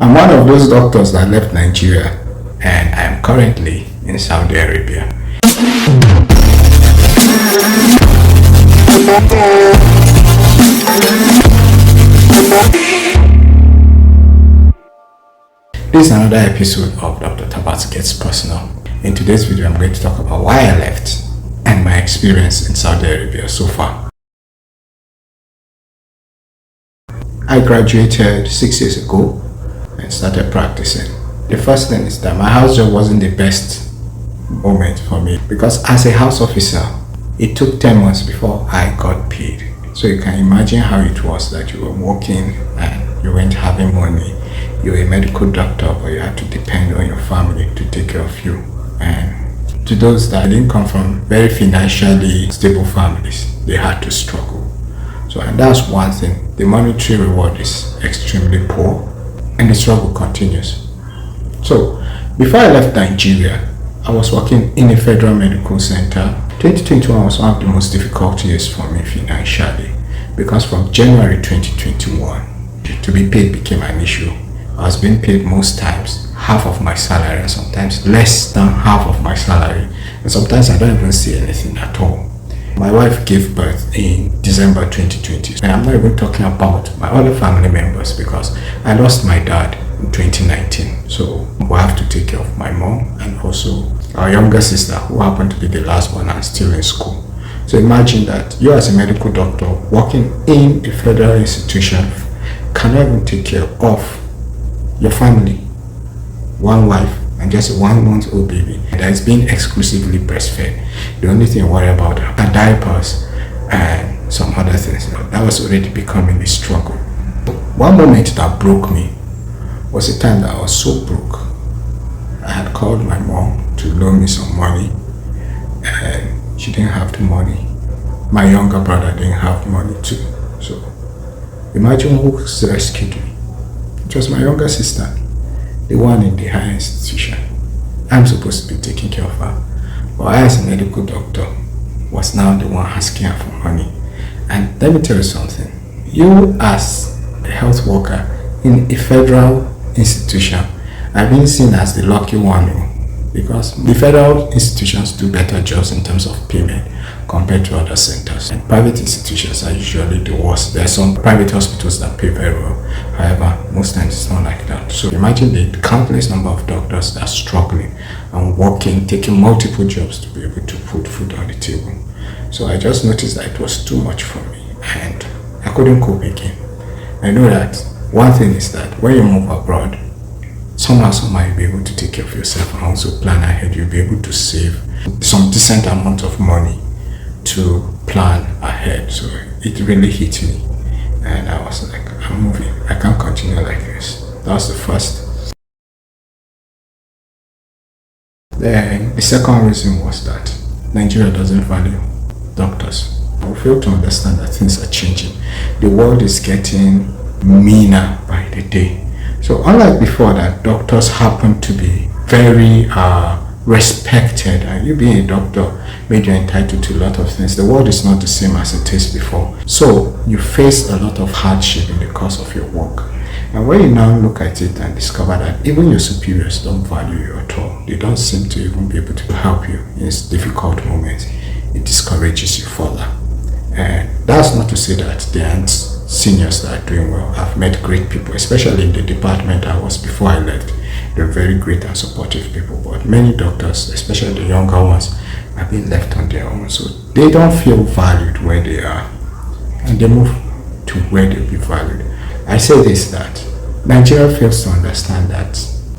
I'm one of those doctors that left Nigeria and I am currently in Saudi Arabia. This is another episode of Dr. Tabat Gets Personal. In today's video, I'm going to talk about why I left and my experience in Saudi Arabia so far. I graduated 6 years ago and started practicing. The first thing is that my house job wasn't the best moment for me because as a house officer, it took 10 months before I got paid. So you can imagine how it was that you were working and you weren't having money. You're a medical doctor, but you had to depend on your family to take care of you. And to those that didn't come from very financially stable families, they had to struggle. So, and that's one thing. The monetary reward is extremely poor and the struggle continues. So, before I left Nigeria, I was working in a federal medical center. 2021 was one of the most difficult years for me financially because from January 2021, to be paid became an issue. I was being paid most times half of my salary and sometimes less than half of my salary, and sometimes I don't even see anything at all. My wife gave birth in December 2020, and I'm not even talking about my other family members because I lost my dad in 2019. So we have to take care of my mom and also our younger sister who happened to be the last one and still in school. So imagine that you as a medical doctor working in a federal institution cannot even take care of your family, one wife and just a 1 month old baby that is being exclusively breastfed. The only thing you worry about are diapers and some other things. That was already becoming a struggle. One moment that broke me was a time that I was so broke. I had called my mom to loan me some money and she didn't have the money. My younger brother didn't have money too. So imagine who rescued me. It was my younger sister, the one in the higher institution. I'm supposed to be taking care of her. But I, as a medical doctor, was now the one asking her for money. And let me tell you something. You, as a health worker in a federal institution, are being seen as the lucky one because the federal institutions do better jobs in terms of payment compared to other centers. And private institutions are usually the worst. There are some private hospitals that pay very well. However, most times it's not like that. So imagine the countless number of doctors that are struggling and working, taking multiple jobs to be able to put food on the table. So I just noticed that it was too much for me and I couldn't cope again. I know that one thing is that when you move abroad, somehow you'll be able to take care of yourself and also plan ahead. You'll be able to save some decent amount of money to plan ahead. So it really hit me and I was like, I'm moving. I can't continue like this. That was the first. Then the second reason was that Nigeria doesn't value doctors. We fail to understand that things are changing. The world is getting meaner by the day. So unlike before that doctors happen to be very respected and you being a doctor made you entitled to a lot of things, the world is not the same as it is before. So you face a lot of hardship in the course of your work. And when you now look at it and discover that even your superiors don't value you at all, they don't seem to even be able to help you in difficult moments, it discourages you further. And that's not to say that there aren't seniors that are doing well. I've met great people, especially in the department I was before I left. They're very great and supportive people, but many doctors, especially the younger ones, have been left on their own. So they don't feel valued where they are and they move to where they'll be valued. I say this, that Nigeria fails to understand that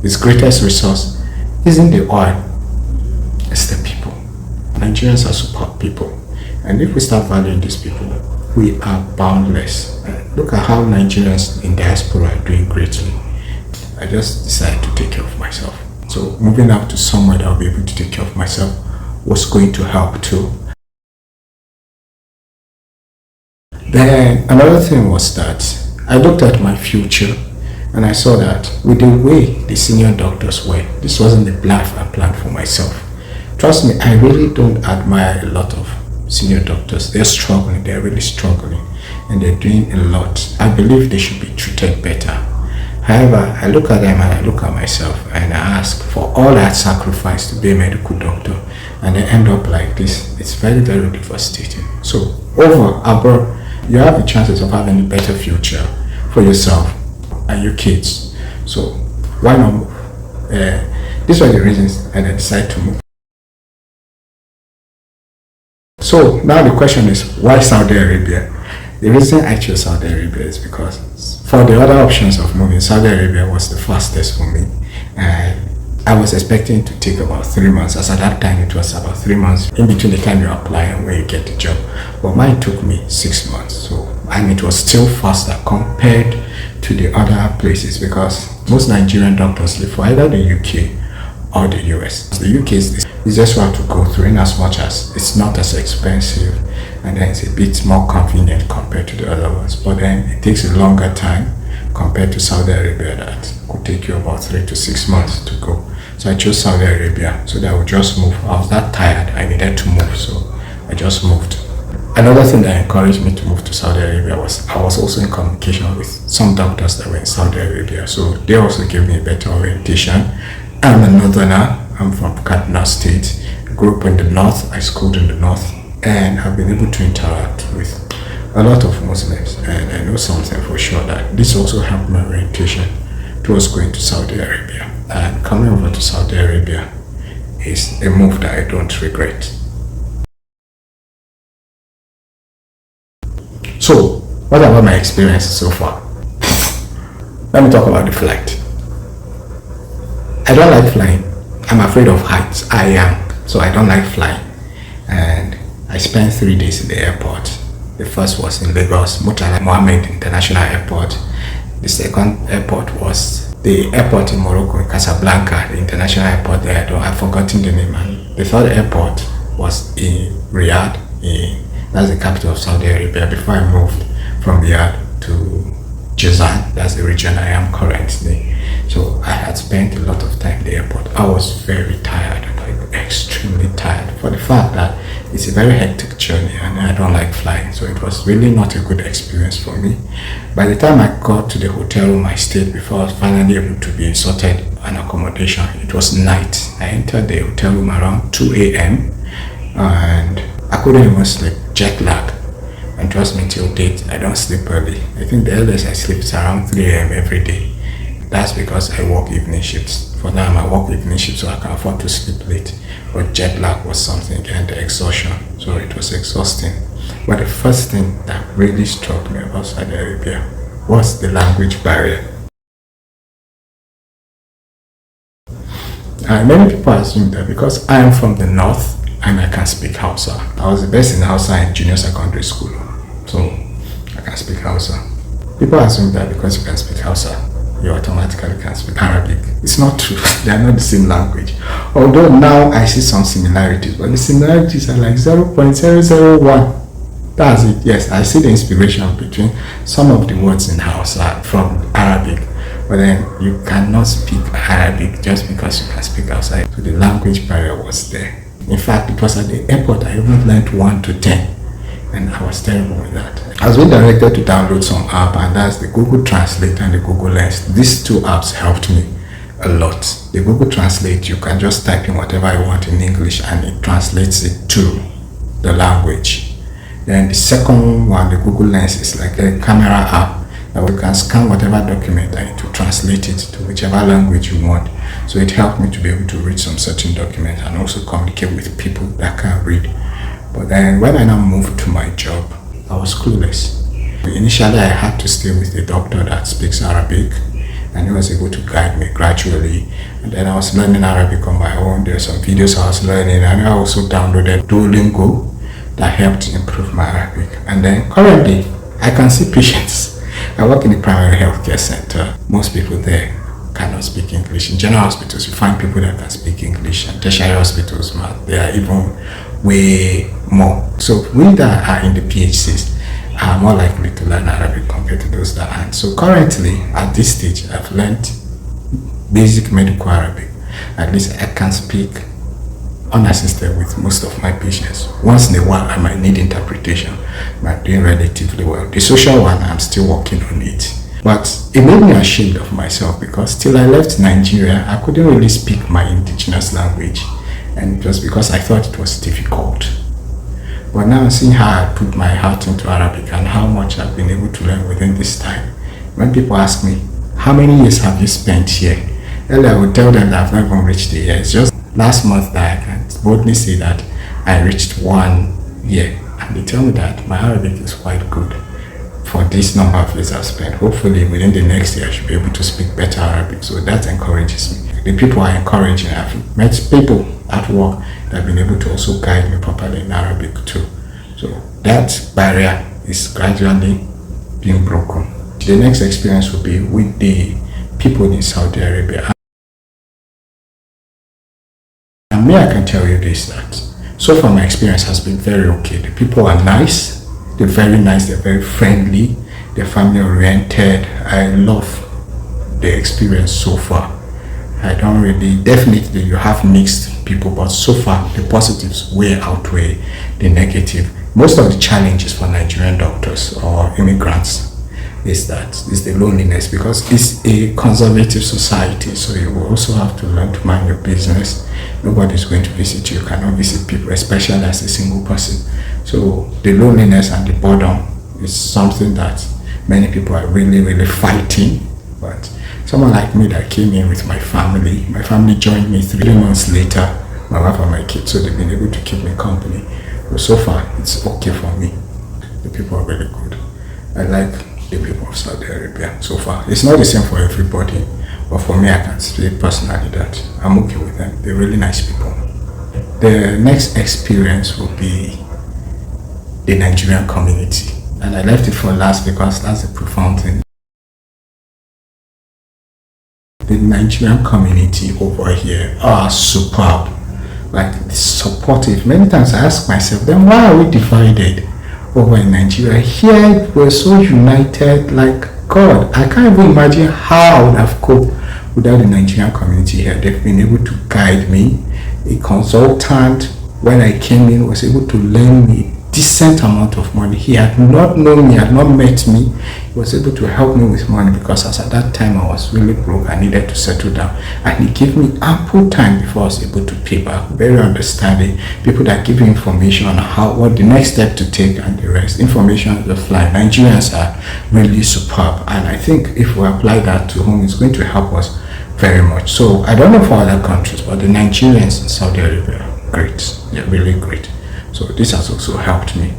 its greatest resource isn't the oil, it's the people. Nigerians are support people. And if we start valuing these people, we are boundless. Look at how Nigerians in diaspora are doing greatly. I just decided to take care of myself. So moving out to somewhere that I'll be able to take care of myself was going to help too. Then another thing was that I looked at my future and I saw that with the way the senior doctors were, this wasn't the life I planned for myself. Trust me, I really don't admire a lot of senior doctors. They're really struggling and they're doing a lot. I believe they should be treated better. However, I look at them and I look at myself and I ask for all that sacrifice to be a medical doctor and I end up like this. It's very, very devastating. So, over abroad, you have the chances of having a better future for yourself and your kids. So, why not move? These were the reasons and I decided to move. So, now the question is, why Saudi Arabia? The reason I chose Saudi Arabia is because for the other options of moving, Saudi Arabia was the fastest for me. And I was expecting to take about 3 months, as at that time it was about 3 months in between the time you apply and when you get the job. But mine took me 6 months. So, and it was still faster compared to the other places because most Nigerian doctors live for either the UK or the US. The UK is the easiest one to go through in as much as it's not as expensive and then it's a bit more convenient compared to the other ones. But then it takes a longer time compared to Saudi Arabia that could take you about 3 to 6 months to go. So I chose Saudi Arabia so that I would just move. I was that tired, I needed to move, so I just moved. Another thing that encouraged me to move to Saudi Arabia was I was also in communication with some doctors that were in Saudi Arabia, so they also gave me a better orientation. I'm a northerner, I'm from Kaduna State. I grew up in the north, I schooled in the north, and I've been able to interact with a lot of Muslims. And I know something for sure that this also helped my orientation towards going to Saudi Arabia. And coming over to Saudi Arabia is a move that I don't regret. So, what about my experience so far? Let me talk about the flight. I don't like flying. I'm afraid of heights. I am. So I don't like flying. And I spent 3 days in the airport. The first was in Lagos, Murtala Mohammed International Airport. The second airport was the airport in Morocco, in Casablanca, the international airport there. I've forgotten the name. And the third airport was in Riyadh. That's the capital of Saudi Arabia. Before I moved from Riyadh to Jazan, that's the region I am currently. So I had spent a lot of time in the airport. I was very tired, like extremely tired, for the fact that it's a very hectic journey and I don't like flying. So it was really not a good experience for me. By the time I got to the hotel room I stayed before I was finally able to be sorted an accommodation, it was night. I entered the hotel room around 2 a.m. and I couldn't even sleep, jet lag. And trust me, till date, I don't sleep early. I think the earliest I sleep is around 3 a.m. every day. That's because I work evening shifts. For now, I work evening shifts, so I can afford to sleep late. But jet lag was something, and the exhaustion. So it was exhausting. But the first thing that really struck me about Saudi Arabia was the language barrier. Many people assume that because I am from the north and I can speak Hausa. I was the best in Hausa in junior secondary school. So I can speak Hausa. People assume that because you can speak Hausa, you automatically can speak Arabic. It's not true. They are not the same language. Although now I see some similarities, but the similarities are like 0.001. That's it. Yes, I see the inspiration between some of the words in Hausa from Arabic, but then you cannot speak Arabic just because you can speak Hausa. So the language barrier was there. In fact, it was at the airport I even learned 1 to 10. And I was terrible with that. I was being directed to download some app, and that's the Google Translate and the Google Lens. These two apps helped me a lot. The Google Translate, you can just type in whatever you want in English and it translates it to the language. Then the second one, the Google Lens, is like a camera app that you can scan whatever document and it will translate it to whichever language you want. So it helped me to be able to read some certain documents and also communicate with people that can read. But then when I now moved to my job, I was clueless. Initially, I had to stay with a doctor that speaks Arabic, and he was able to guide me gradually. And then I was learning Arabic on my own. There were some videos I was learning, and I also downloaded Duolingo that helped improve my Arabic. And then currently, I can see patients. I work in a primary healthcare center. Most people there cannot speak English. In general hospitals, you find people that can speak English, and tertiary hospitals, they are even way more. So we that are in the PHCs are more likely to learn Arabic compared to those that aren't. So currently, at this stage, I've learned basic medical Arabic. At least I can speak unassisted with most of my patients. Once in a while, I might need interpretation, but I'm doing relatively well. The social one, I'm still working on it. But it made me ashamed of myself because till I left Nigeria, I couldn't really speak my indigenous language. And it was because I thought it was difficult. But now seeing how I put my heart into Arabic and how much I've been able to learn within this time, when people ask me, how many years have you spent here? Earlier I would tell them that I've not even reached a year. It's just last month that I can boldly say that I reached 1 year. And they tell me that my Arabic is quite good for this number of years I've spent. Hopefully within the next year I should be able to speak better Arabic. So that encourages me. The people are encouraging. I've met people at work that have been able to also guide me properly in Arabic too. So that barrier is gradually being broken. The next experience will be with the people in Saudi Arabia. And me, I can tell you this, that so far my experience has been very okay. The people are nice, they're very nice, they're very friendly, they're family oriented. I love the experience so far. I don't really, definitely you have mixed people, but so far the positives way outweigh the negative. Most of the challenges for Nigerian doctors or immigrants is the loneliness, because it's a conservative society, so you will also have to learn to mind your business. Nobody's going to visit you. You cannot visit people, especially as a single person. So the loneliness and the boredom is something that many people are really fighting. But someone like me that came in with my family joined me 3 months later, my wife and my kids, so they've been able to keep me company. But so far it's okay for me. The people are really good. I like the people of Saudi Arabia so far. It's not the same for everybody, but for me, I can say personally that I'm okay with them. They're really nice people. The next experience will be the Nigerian community, and I left it for last because that's a profound thing. The Nigerian community over here are superb, like supportive. Many times I ask myself, then why are we divided over in Nigeria? Here we're so united, like God. I can't even imagine how I would have coped without the Nigerian community here. They've been able to guide me. A consultant, when I came in, was able to lend me a decent amount of money. He had not known me, had not met me. He was able to help me with money because as at that time I was really broke. I needed to settle down, and he gave me ample time before I was able to pay back. Very understanding. People that give you information on what the next step to take and the rest. Information on the fly. Nigerians are really superb, and I think if we apply that to home, it's going to help us very much. So I don't know for other countries, but the Nigerians in Saudi Arabia are great. They're really great. So this has also helped me.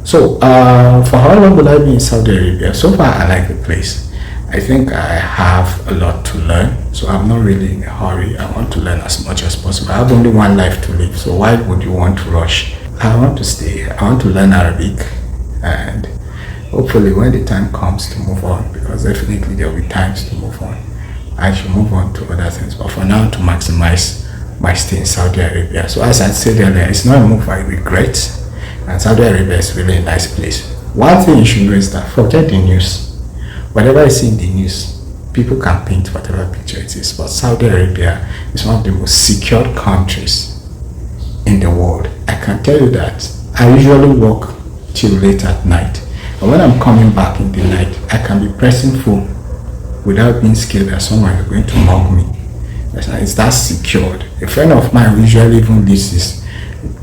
So for how long will I be in Saudi Arabia? So far I like the place. I think I have a lot to learn, so I'm not really in a hurry. I want to learn as much as possible. I have only one life to live, so why would you want to rush? I want to stay. I want to learn Arabic, and hopefully when the time comes to move on, because definitely there will be times to move on, I should move on to other things. But for now, to maximize my stay in Saudi Arabia. So as I said earlier, it's not a move I regret, and Saudi Arabia is really a nice place. One thing you should know is that forget the news. Whatever I see in the news, people can paint whatever picture it is, but Saudi Arabia is one of the most secured countries in the world. I can tell you that I usually work till late at night, and when I'm coming back in the night, I can be pressing phone without being scared that someone is going to mug me. It's that secured. A friend of mine usually even leaves his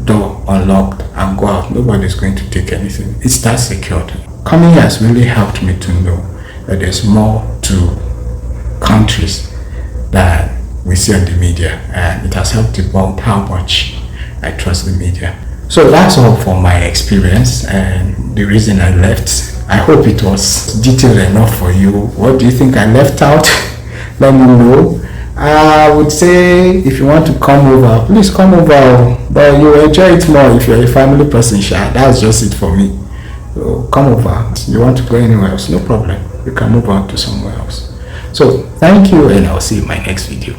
door unlocked and go out. Nobody's going to take anything. It's that secured. Coming here has really helped me to know that there's more to countries than we see on the media, and it has helped debunk how much I trust the media. So that's all for my experience and the reason I left. I hope it was detailed enough for you. What do you think I left out? Let me know. I would say if you want to come over, please come over, but you will enjoy it more if you're a family person. That's just it for me. So come over. You want to go anywhere else, no problem. You can move on to somewhere else. So thank you, and I'll see you in my next video.